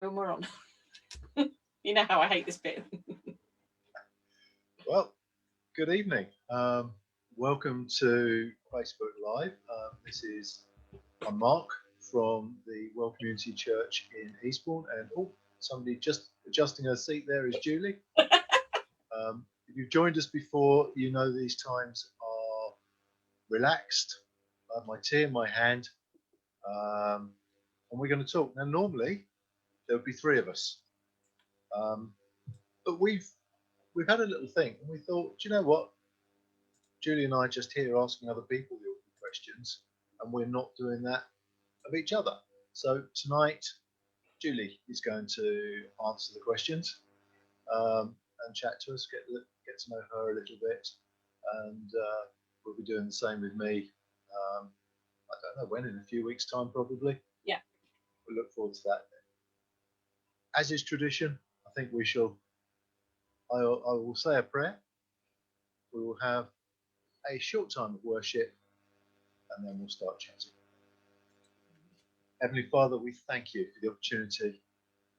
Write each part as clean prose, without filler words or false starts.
When we're on. You know how I hate this bit. Well, good evening. Welcome to Facebook Live. I'm Mark from the World Community Church in Eastbourne, and somebody just adjusting her seat there is Julie. If you've joined us before, you know these times are relaxed. I have my tea in my hand, and we're going to talk. Now, normally there would be three of us, but we've had a little think, and we thought, do you know what? Julie and I are just here asking other people the awkward questions, and we're not doing that of each other. So tonight, Julie is going to answer the questions and chat to us, get to know her a little bit, and we'll be doing the same with me. I don't know when, in a few weeks' time, probably. Yeah. We look forward to that. As is tradition, I think we shall. I will say a prayer. We will have a short time of worship, and then we'll start chatting. Heavenly Father, we thank you for the opportunity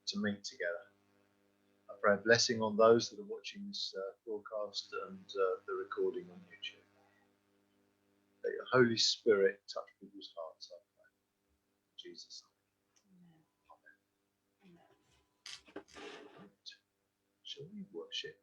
to meet together. I pray a blessing on those that are watching this broadcast and the recording on YouTube. That your Holy Spirit touch people's hearts, I pray. In Jesus' name. Amen. Shall we worship?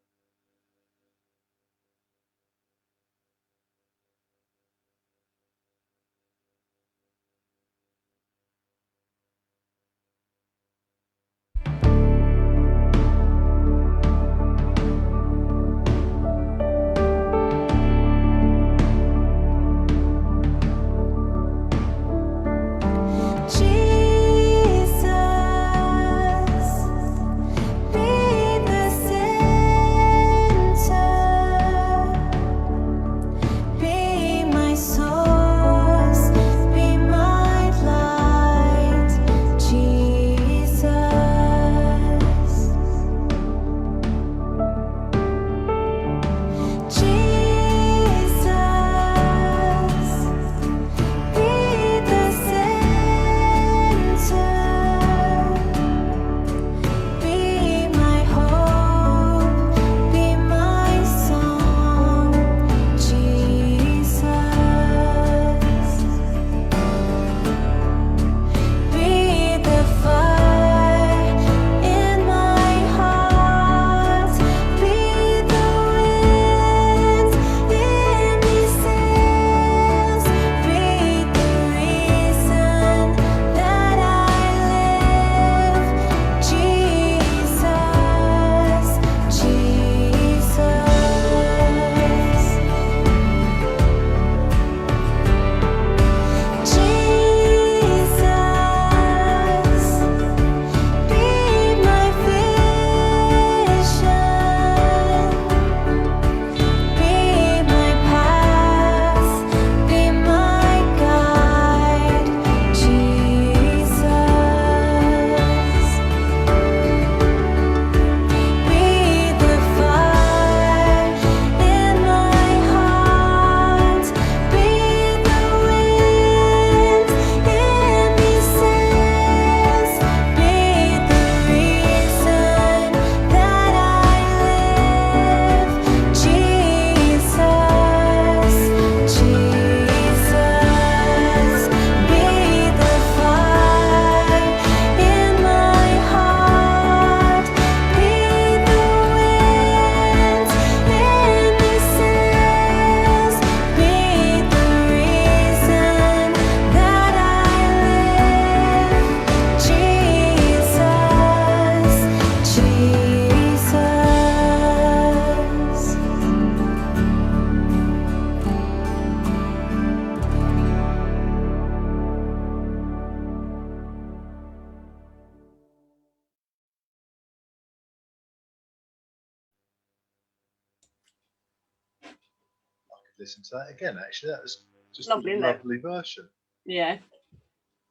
Listen to that again. Actually, that was just Lovely, a isn't it? lovely version. Yeah.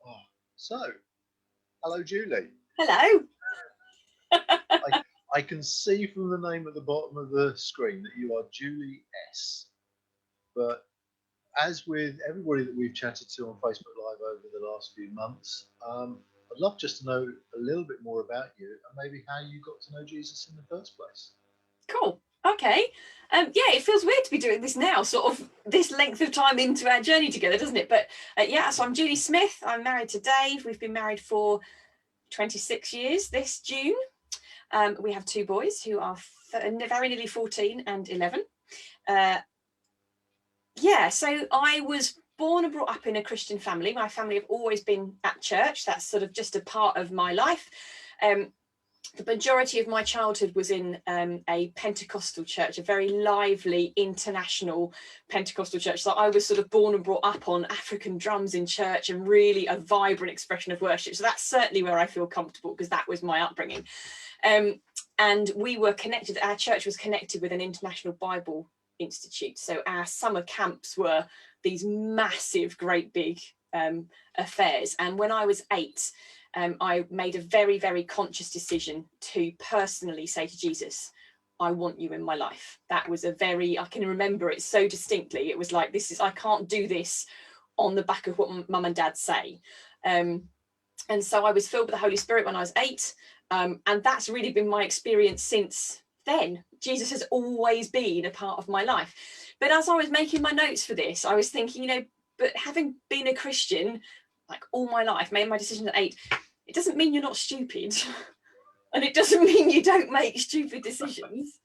Oh, so, hello, Julie. Hello. I can see from the name at the bottom of the screen that you are Julie S. But as with everybody that we've chatted to on Facebook Live over the last few months, I'd I'd love just to know a little bit more about you and maybe how you got to know Jesus in the first place. Cool. Okay. Yeah, it feels weird to be doing this now, sort of this length of time into our journey together, doesn't it? But yeah, so I'm Julie Smith. I'm married to Dave. We've been married for 26 years this June. We have 2 boys who are very nearly 14 and 11. Yeah, so I was born and brought up in a Christian family. My family have always been at church. That's sort of just a part of my life. The majority of my childhood was in a Pentecostal church, a very lively international Pentecostal church. So I was sort of born and brought up on African drums in church and really a vibrant expression of worship. So that's certainly where I feel comfortable because that was my upbringing. And we were connected, our church was connected with an International Bible Institute. So our summer camps were these massive, great big affairs. And when I was 8, I made a very, very conscious decision to personally say to Jesus, I want you in my life. That was I can remember it so distinctly. It was like, I can't do this on the back of what mum and dad say. And so I was filled with the Holy Spirit when I was 8. And that's really been my experience since then. Jesus has always been a part of my life. But as I was making my notes for this, I was thinking, but having been a Christian like all my life, made my decision at 8, it doesn't mean you're not stupid. And it doesn't mean you don't make stupid decisions.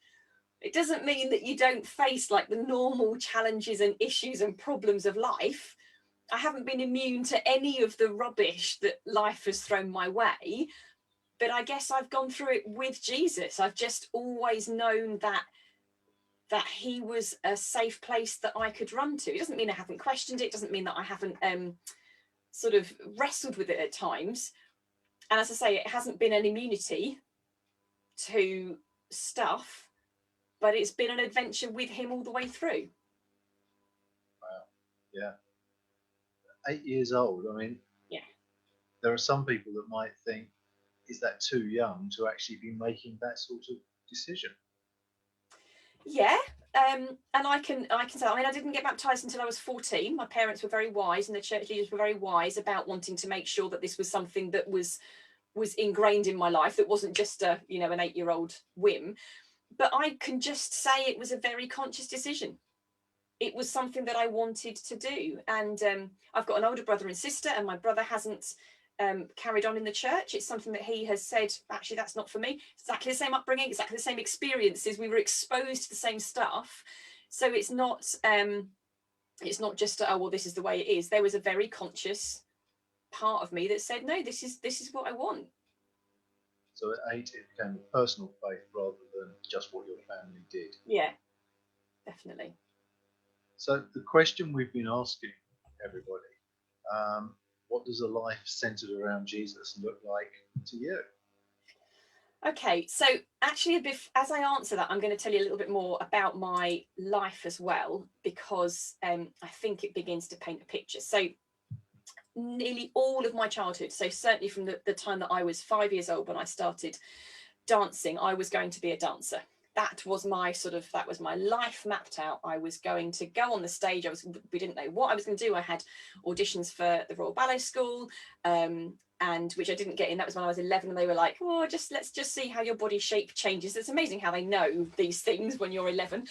It doesn't mean that you don't face like the normal challenges and issues and problems of life. I haven't been immune to any of the rubbish that life has thrown my way. But I guess I've gone through it with Jesus. I've just always known that he was a safe place that I could run to. It doesn't mean I haven't questioned it. It doesn't mean that I haven't sort of wrestled with it at times. And as I say, it hasn't been an immunity to stuff, but it's been an adventure with him all the way through. Wow. Yeah. 8 years old. I mean, yeah. There are some people that might think, is that too young to actually be making that sort of decision? Yeah. And I can say, I didn't get baptized until I was 14. My parents were very wise and the church leaders were very wise about wanting to make sure that this was something that was ingrained in my life, that wasn't just an 8-year-old whim. But I can just say it was a very conscious decision. It was something that I wanted to do. And I've got an older brother and sister, and my brother hasn't carried on in the church. It's something that he has said, actually, that's not for me. Exactly the same upbringing, exactly the same experiences. We were exposed to the same stuff. So it's not just, oh, well, this is the way it is. There was a very conscious part of me that said, no, this is what I want. So at 8, it became a personal faith rather than just what your family did. Yeah, definitely. So the question we've been asking everybody, what does a life centered around Jesus look like to you? Okay, so actually, as I answer that, I'm going to tell you a little bit more about my life as well, because I think it begins to paint a picture. So nearly all of my childhood, so certainly from the time that I was 5 years old when I started dancing, I was going to be a dancer. That was my life mapped out. I was going to go on the stage. We didn't know what I was going to do. I had auditions for the Royal Ballet School, and which I didn't get in. That was when I was 11, and they were like, "Oh, let's just see how your body shape changes." It's amazing how they know these things when you're 11.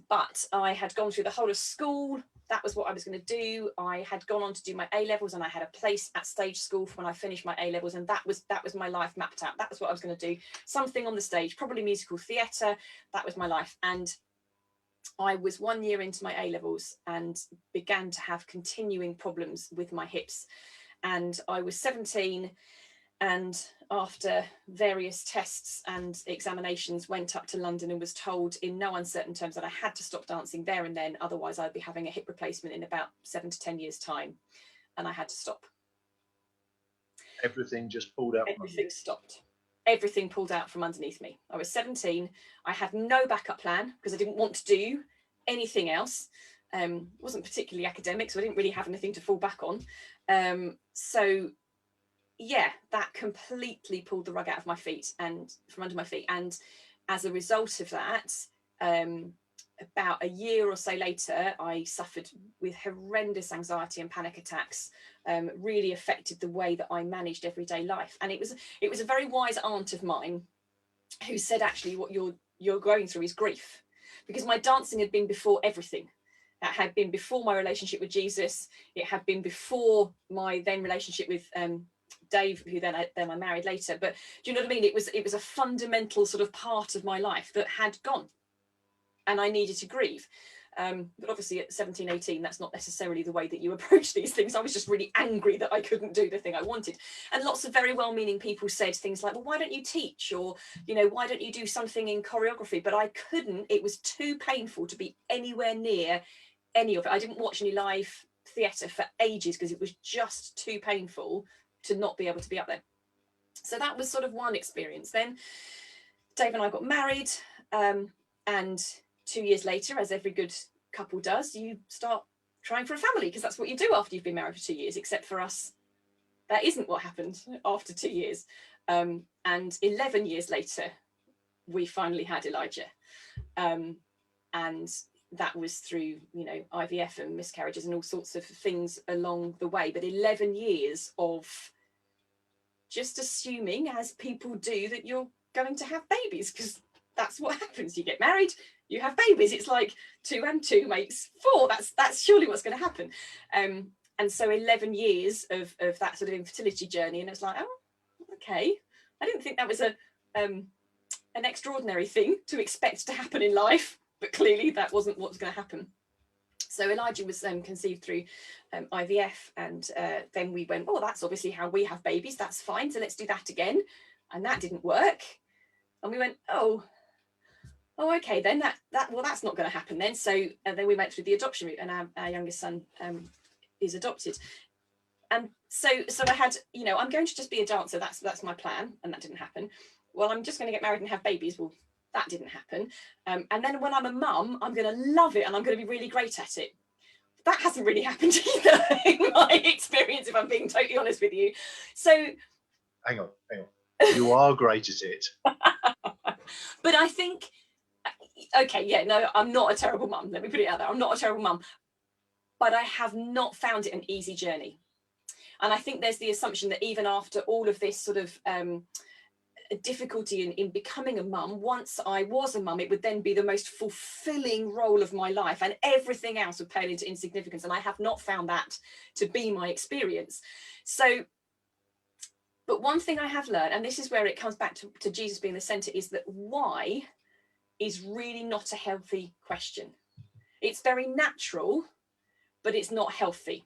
But I had gone through the whole of school. That was what I was going to do. I had gone on to do my A-levels, and I had a place at stage school for when I finished my A-levels, and that was my life mapped out. That was what I was going to do. Something on the stage, probably musical theatre. That was my life. And I was 1 year into my A-levels and began to have continuing problems with my hips. And I was 17, and after various tests and examinations, went up to London and was told in no uncertain terms that I had to stop dancing there and then, otherwise I'd be having a hip replacement in about 7 to 10 years' time, and I had to stop. Everything just pulled out. Everything stopped. Everything pulled out from underneath me. I was 17. I had no backup plan because I didn't want to do anything else. Wasn't particularly academic, so I didn't really have anything to fall back on. So yeah, that completely pulled the rug out of my feet and from under my feet. And as a result of that, about a year or so later, I suffered with horrendous anxiety and panic attacks. Really affected the way that I managed everyday life. And it was a very wise aunt of mine who said, actually, what you're going through is grief, because my dancing had been before everything. It had been before my relationship with Jesus. It had been before my then relationship with Dave, who then I married later. But do you know what I mean? It was a fundamental sort of part of my life that had gone, and I needed to grieve. But obviously at 17, 18, that's not necessarily the way that you approach these things. I was just really angry that I couldn't do the thing I wanted. And lots of very well-meaning people said things like, well, why don't you teach? Or, you know, why don't you do something in choreography? But I couldn't. It was too painful to be anywhere near any of it. I didn't watch any live theatre for ages because it was just too painful to not be able to be up there. So that was sort of one experience. Then Dave and I got married, and 2 years later, as every good couple does, you start trying for a family, because that's what you do after you've been married for 2 years. Except for us, that isn't what happened after 2 years. And 11 years later, we finally had Elijah. And that was through, you know, IVF and miscarriages and all sorts of things along the way. But 11 years of just assuming, as people do, that you're going to have babies, because that's what happens. You get married, you have babies. It's like 2 and 2 makes 4. That's surely what's going to happen. And so 11 years of that sort of infertility journey, and it's like, oh, okay. I didn't think that was an extraordinary thing to expect to happen in life, but clearly that wasn't what was going to happen. So Elijah was conceived through IVF, and then we went, oh, that's obviously how we have babies. That's fine. So let's do that again. And that didn't work. And we went, oh, okay, then that's not going to happen then. So then we went through the adoption route, and our youngest son is adopted. And so I had, you know, I'm going to just be a dancer. That's my plan. And that didn't happen. Well, I'm just going to get married and have babies. Well, that didn't happen. And then when I'm a mum, I'm going to love it and I'm going to be really great at it. That hasn't really happened either in my experience, if I'm being totally honest with you. So hang on. You are great at it. But I think, okay, yeah, no, I'm not a terrible mum. Let me put it out there. I'm not a terrible mum. But I have not found it an easy journey. And I think there's the assumption that even after all of this sort of difficulty in becoming a mum, once I was a mum, it would then be the most fulfilling role of my life, and everything else would pale into insignificance. And I have not found that to be my experience. So, but one thing I have learned, and this is where it comes back to Jesus being the center, is that why is really not a healthy question. It's very natural, but it's not healthy,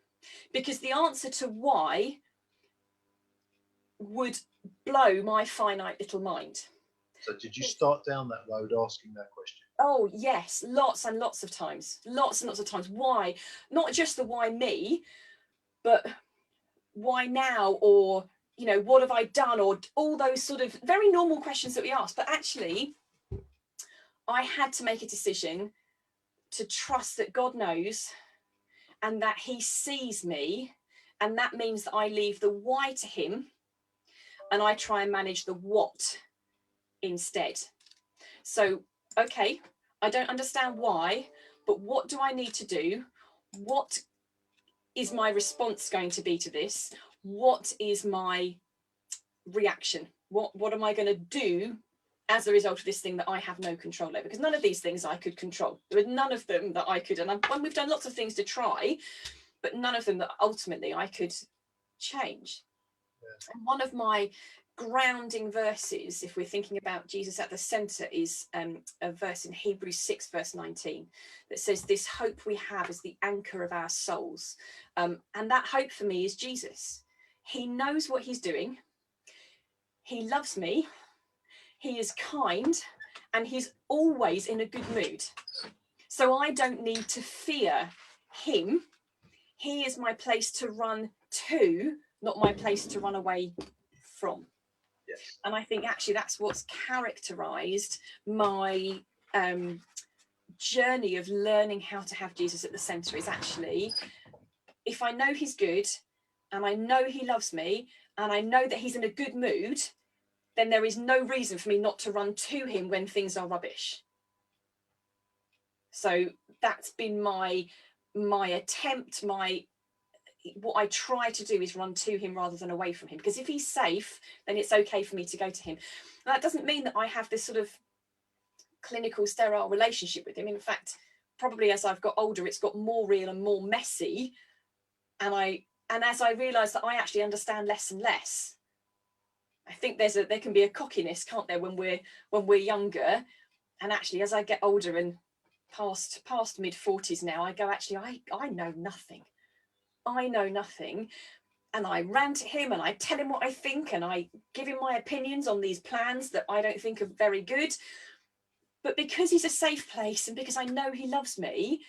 because the answer to why would blow my finite little mind. So did you start down that road asking that question? Oh yes, lots and lots of times. Why? Not just the why me, but why now? Or, you know, what have I done? Or all those sort of very normal questions that we ask. But actually, I had to make a decision to trust that God knows and that he sees me. And that means that I leave the why to him and I try and manage the what instead. So, okay, I don't understand why, but what do I need to do? What is my response going to be to this? What is my reaction? What am I going to do as a result of this thing that I have no control over? Because none of these things I could control. There were none of them that I could, and we've done lots of things to try, but none of them that ultimately I could change. Yeah. And one of my grounding verses, if we're thinking about Jesus at the center, is a verse in Hebrews 6 verse 19 that says, this hope we have is the anchor of our souls. And that hope for me is Jesus. He knows what he's doing. He loves me. He is kind, and he's always in a good mood. So I don't need to fear him. He is my place to run to, not my place to run away from. Yes. And I think actually that's what's characterized my journey of learning how to have Jesus at the center, is actually, if I know he's good and I know he loves me and I know that he's in a good mood, then there is no reason for me not to run to him when things are rubbish. So that's been my attempt, what I try to do is run to him rather than away from him, because if he's safe, then it's okay for me to go to him. And that doesn't mean that I have this sort of clinical sterile relationship with him. In fact, probably as I've got older, it's got more real and more messy, and as I realize that I actually understand less and less. I think there can be a cockiness, can't there, when we're younger, and actually as I get older and past mid-40s now, I go, actually I know nothing. I know nothing. And I rant at him and I tell him what I think and I give him my opinions on these plans that I don't think are very good. But because he's a safe place and because I know he loves me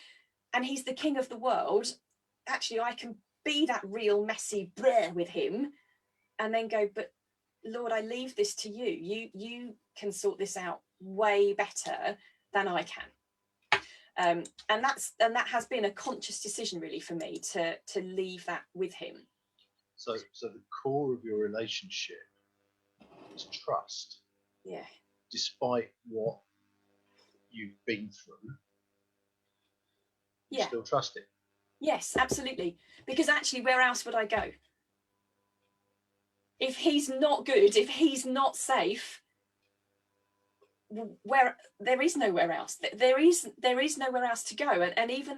and he's the king of the world, actually I can be that real messy bleh with him and then go, but Lord, I leave this to you. You can sort this out way better than I can. And that has been a conscious decision really for me to leave that with him. So the core of your relationship is trust. Yeah. Despite what you've been through, you still trust him. Yes, absolutely. Because actually, where else would I go? If he's not good, if he's not safe, where there is nowhere else. There is nowhere else to go. And even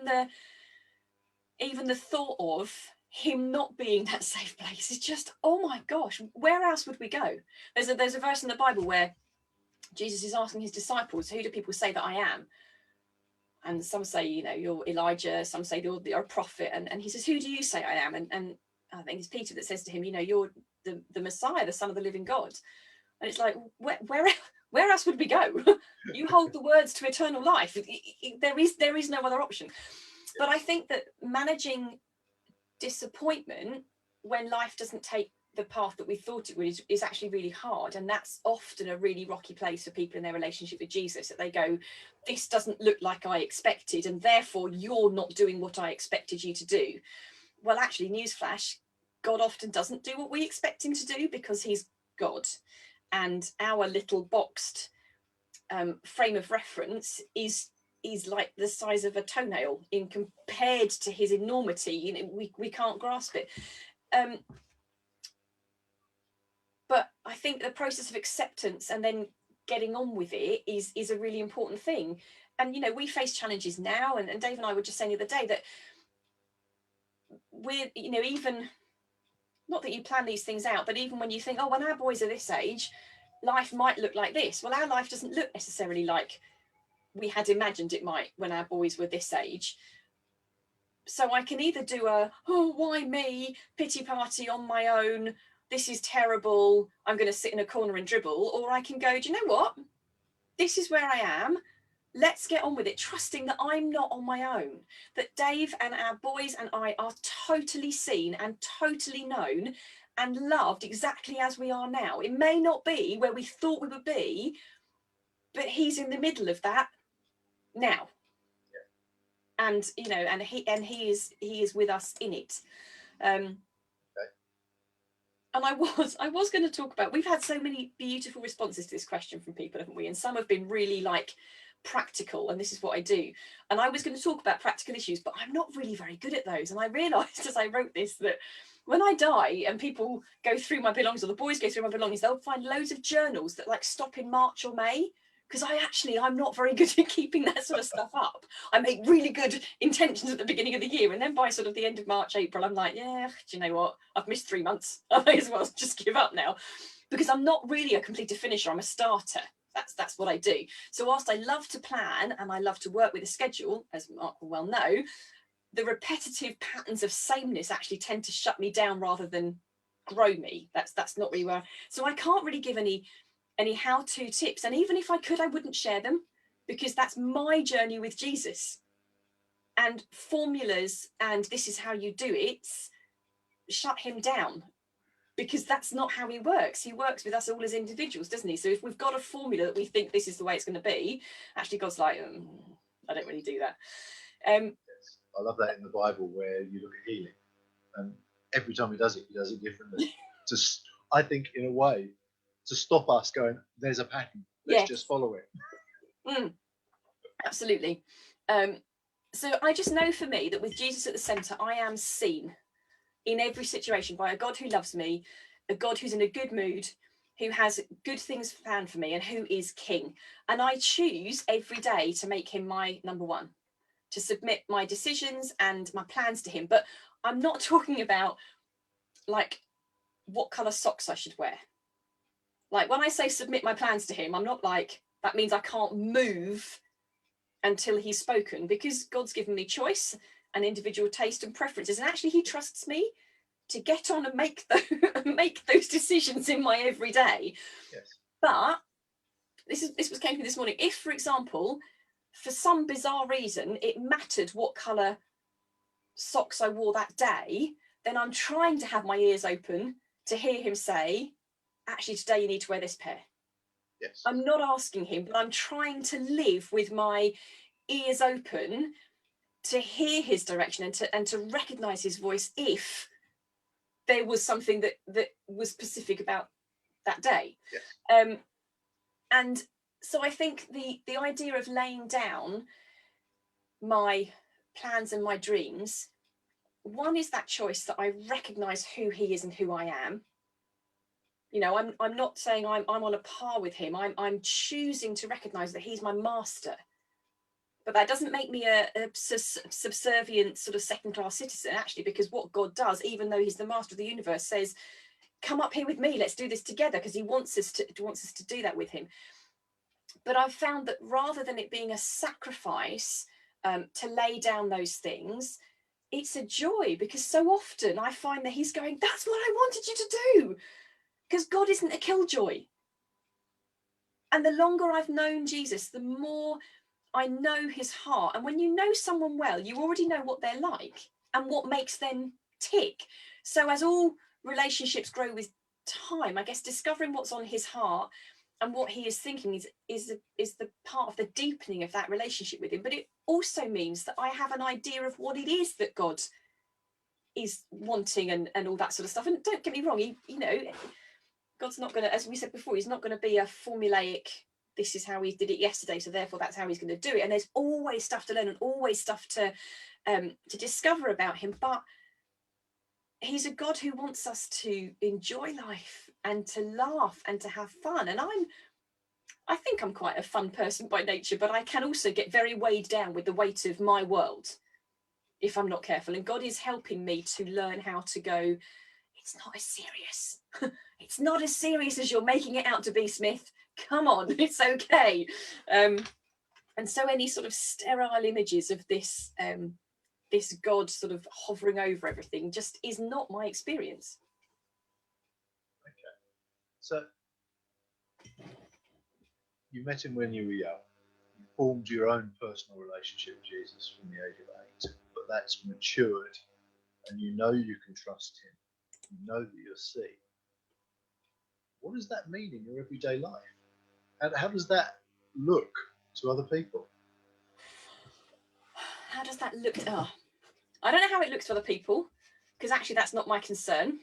the thought of him not being that safe place is just, oh my gosh, where else would we go? There's a verse in the Bible where Jesus is asking his disciples, who do people say that I am? And some say, you're Elijah, some say you're a prophet, and he says, who do you say I am? And I think it's Peter that says to him, you're the Messiah, the Son of the living God. And it's like, where else would we go? You hold the words to eternal life. There is no other option. But I think that managing disappointment when life doesn't take the path that we thought it would is actually really hard, and that's often a really rocky place for people in their relationship with Jesus, that they go, this doesn't look like I expected, and therefore you're not doing what I expected you to do. Well, actually, newsflash, God often doesn't do what we expect him to do because he's God, and our little boxed frame of reference is like the size of a toenail in compared to his enormity. We can't grasp it. But I think the process of acceptance and then getting on with it is a really important thing. And, we face challenges now. And Dave and I were just saying the other day that we're, even, not that you plan these things out, but even when you think, oh, when our boys are this age, life might look like this. Well, our life doesn't look necessarily like we had imagined it might when our boys were this age. So I can either do why me, pity party on my own, this is terrible, I'm going to sit in a corner and dribble, or I can go, do you know what? This is where I am. Let's get on with it, trusting that I'm not on my own, that Dave and our boys and I are totally seen and totally known and loved exactly as we are now. It may not be where we thought we would be, but he's in the middle of that now. And and he is with us in it. And I was going to talk about, we've had so many beautiful responses to this question from people, haven't we? And some have been really like practical, and this is what I do. And I was going to talk about practical issues, but I'm not really very good at those. And I realized as I wrote this that when I die and people go through my belongings, or the boys go through my belongings, they'll find loads of journals that like stop in March or May, because I'm not very good at keeping that sort of stuff up. I make really good intentions at the beginning of the year, and then by sort of the end of March, April, I'm like, yeah, do you know what? I've missed 3 months. I may as well just give up now, because I'm not really a completed finisher. I'm a starter. That's what I do. So whilst I love to plan and I love to work with a schedule, as Mark will well know, the repetitive patterns of sameness actually tend to shut me down rather than grow me. That's not really where. So I can't really give any how-to tips, and even if I could, I wouldn't share them, because that's my journey with Jesus, and formulas and this is how you do it shut him down, because that's not how he works. He works with us all as individuals, doesn't he? So if we've got a formula that we think this is the way it's going to be, actually God's like, I don't really do that. Yes. I love that in the Bible where you look at healing, and every time he does it differently. I think in a way to stop us going, there's a pattern, let's just follow it. Absolutely. So I just know for me that with Jesus at the centre, I am seen in every situation by a God who loves me, a God who's in a good mood, who has good things planned for me, and who is king. And I choose every day to make him my number one, to submit my decisions and my plans to him. But I'm not talking about like what colour socks I should wear. Like when I say submit my plans to him, I'm not like, that means I can't move until he's spoken, because God's given me choice and individual taste and preferences. And actually he trusts me to get on and make those decisions in my everyday. Yes. But this came to me this morning. If, for example, for some bizarre reason, it mattered what colour socks I wore that day, then I'm trying to have my ears open to hear him say, actually, today you need to wear this pair. Yes. I'm not asking him, but I'm trying to live with my ears open to hear his direction and to recognise his voice if there was something that was specific about that day. Yes. And so I think the idea of laying down my plans and my dreams, one is that choice that I recognise who he is and who I am. You know, I'm not saying I'm on a par with him. I'm choosing to recognise that he's my master. But that doesn't make me a subservient sort of second-class citizen, actually, because what God does, even though he's the master of the universe, says, come up here with me, let's do this together, because he wants us to do that with him. But I've found that rather than it being a sacrifice to lay down those things, it's a joy, because so often I find that he's going, that's what I wanted you to do, because God isn't a killjoy. And the longer I've known Jesus, the more I know his heart. And when you know someone well, you already know what they're like and what makes them tick. So as all relationships grow with time, I guess discovering what's on his heart and what he is thinking is the part of the deepening of that relationship with him. But it also means that I have an idea of what it is that God is wanting and all that sort of stuff. And don't get me wrong, God's not going to, as we said before, he's not going to be a formulaic, this is how he did it yesterday, so therefore that's how he's going to do it. And there's always stuff to learn and always stuff to discover about him. But he's a God who wants us to enjoy life and to laugh and to have fun. And I think I'm quite a fun person by nature, but I can also get very weighed down with the weight of my world if I'm not careful. And God is helping me to learn how to go, it's not as serious. It's not as serious as you're making it out to be, Smith. Come on, it's okay. And so any sort of sterile images of this this God sort of hovering over everything just is not my experience. Okay. So you met him when you were young. You formed your own personal relationship with Jesus from the age of 8, but that's matured and you know you can trust him. You know that you're seen. What does that mean in your everyday life? And how does that look to other people? How does that look? I don't know how it looks to other people, because actually that's not my concern.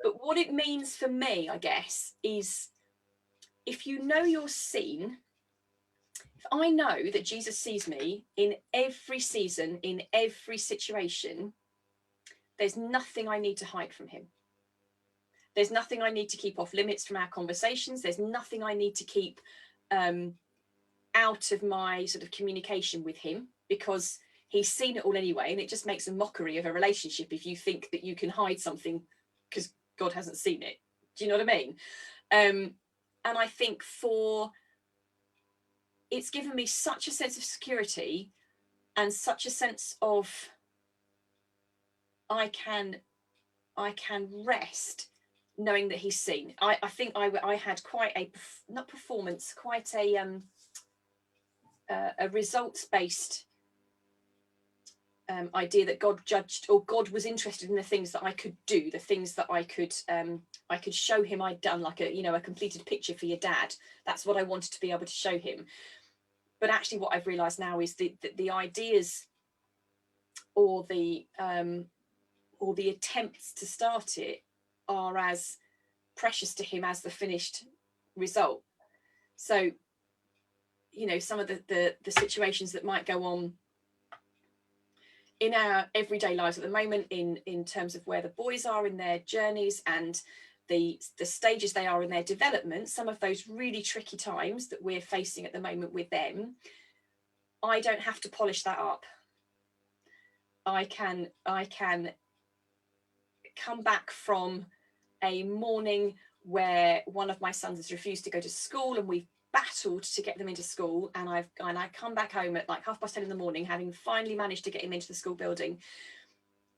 But what it means for me, I guess, is if you know you're seen, if I know that Jesus sees me in every season, in every situation, there's nothing I need to hide from him. There's nothing I need to keep off limits from our conversations. There's nothing I need to keep out of my sort of communication with him, because he's seen it all anyway. And it just makes a mockery of a relationship if you think that you can hide something because God hasn't seen it. Do you know what I mean? And I think it's given me such a sense of security and such a sense of I can rest knowing that he's seen. I think I had quite a, not performance, quite a results-based idea that God judged, or God was interested in the things that I could do, the things that I could show him I'd done, like a completed picture for your dad. That's what I wanted to be able to show him. But actually what I've realized now is the ideas or the attempts to start it are as precious to him as the finished result. So you know, some of the situations that might go on in our everyday lives at the moment, in terms of where the boys are in their journeys and the stages they are in their development, some of those really tricky times that we're facing at the moment with them, I don't have to polish that up. I can come back from a morning where one of my sons has refused to go to school and we've battled to get them into school, and I come back home at like 10:30 in the morning, having finally managed to get him into the school building,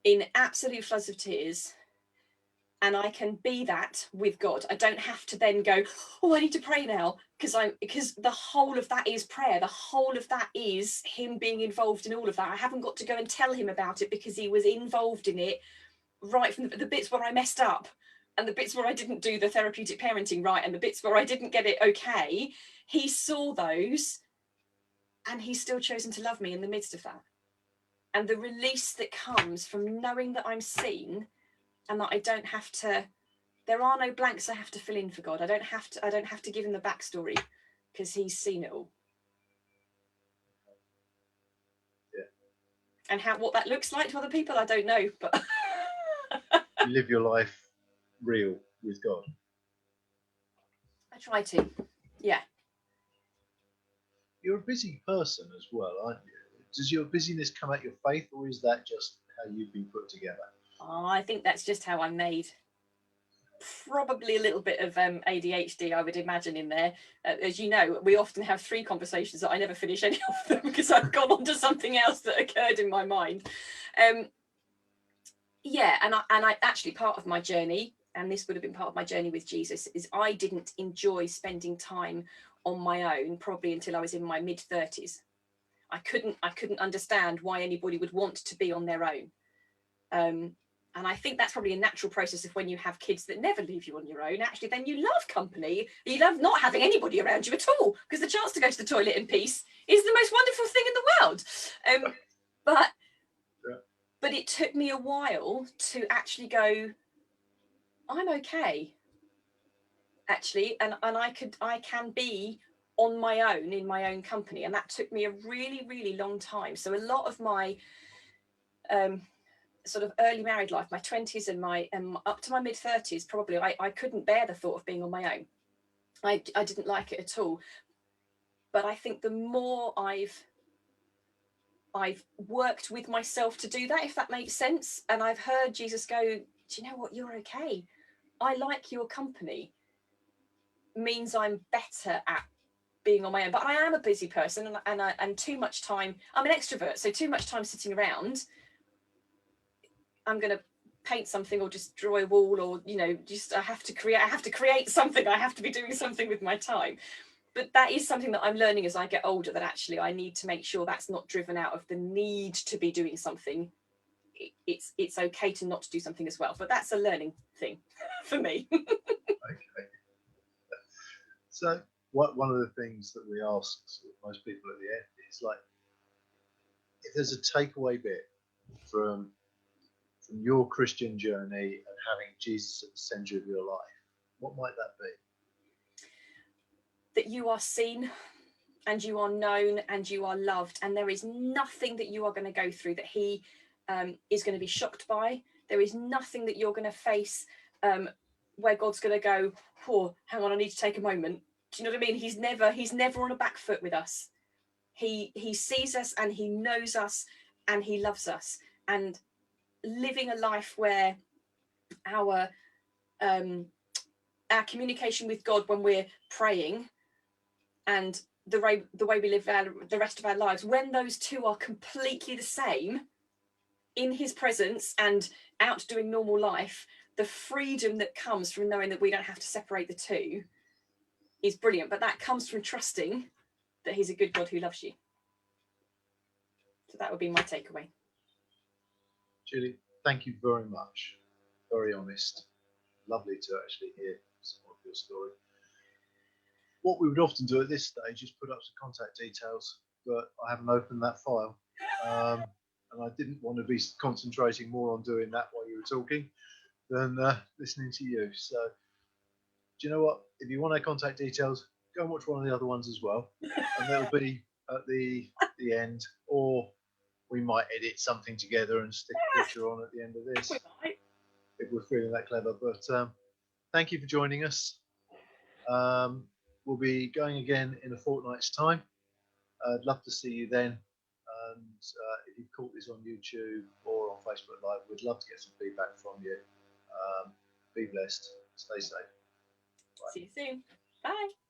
in absolute floods of tears, and I can be that with God. I don't have to then go, oh, I need to pray now, because the whole of that is prayer. The whole of that is him being involved in all of that. I haven't got to go and tell him about it, because he was involved in it right from the bits where I messed up, and the bits where I didn't do the therapeutic parenting right, and the bits where I didn't get it okay. He saw those, and he's still chosen to love me in the midst of that. And the release that comes from knowing that I'm seen, and that I don't have to, there are no blanks I have to fill in for God. I don't have to give him the backstory, because he's seen it all. Yeah. And what that looks like to other people, I don't know, but You live your life real with God. I try to. Yeah. You're a busy person as well, aren't you? Does your busyness come out your faith, or is that just how you've been put together? Oh, I think that's just how I'm made. Probably a little bit of ADHD, I would imagine, in there. As you know, we often have 3 conversations that I never finish any of them, because I've gone on to something else that occurred in my mind. Yeah, and I actually, part of my journey, and this would have been part of my journey with Jesus, is I didn't enjoy spending time on my own probably until I was in my mid-30s. I couldn't understand why anybody would want to be on their own. And I think that's probably a natural process of when you have kids that never leave you on your own. Actually, then you love company. You love not having anybody around you at all, because the chance to go to the toilet in peace is the most wonderful thing in the world. But it took me a while to actually go, I'm okay, actually, and I can be on my own in my own company, and that took me a really, really long time. So a lot of my sort of early married life, my 20s and my up to my mid-30s, probably I couldn't bear the thought of being on my own. I didn't like it at all. But I think the more I've worked with myself to do that, if that makes sense, and I've heard Jesus go, do you know what, you're okay, I like your company, means I'm better at being on my own. But I am a busy person, and too much time, I'm an extrovert, so too much time sitting around, I'm going to paint something or just draw a wall, or, you know, just I have to create something. I have to be doing something with my time. But that is something that I'm learning as I get older, that actually I need to make sure that's not driven out of the need to be doing something. It's okay to not do something as well. But that's a learning thing for me. Okay. So one of the things that we ask most people at the end is, like, if there's a takeaway bit from your Christian journey and having Jesus at the center of your life, what might that be? That you are seen, and you are known, and you are loved, and there is nothing that you are going to go through that he is going to be shocked by. There is nothing that you're going to face where God's going to go, oh, hang on, I need to take a moment. Do you know what I mean? He's never on a back foot with us. He sees us, and he knows us, and he loves us. And living a life where our communication with God when we're praying, and the way we live the rest of our lives, when those two are completely the same, in his presence and out doing normal life, the freedom that comes from knowing that we don't have to separate the two is brilliant. But that comes from trusting that he's a good God who loves you. So that would be my takeaway. Julie, thank you very much. Very honest. Lovely to actually hear some of your story. What we would often do at this stage is put up some contact details, but I haven't opened that file. And I didn't want to be concentrating more on doing that while you were talking than listening to you. So, do you know what? If you want our contact details, go and watch one of the other ones as well, and they'll be at the end, or we might edit something together and stick a picture on at the end of this We might. if we're feeling that clever. But thank you for joining us. We'll be going again in a fortnight's time. I'd love to see you then. And if you've caught this on YouTube or on Facebook Live, we'd love to get some feedback from you. Be blessed. Stay safe. See you soon. Bye.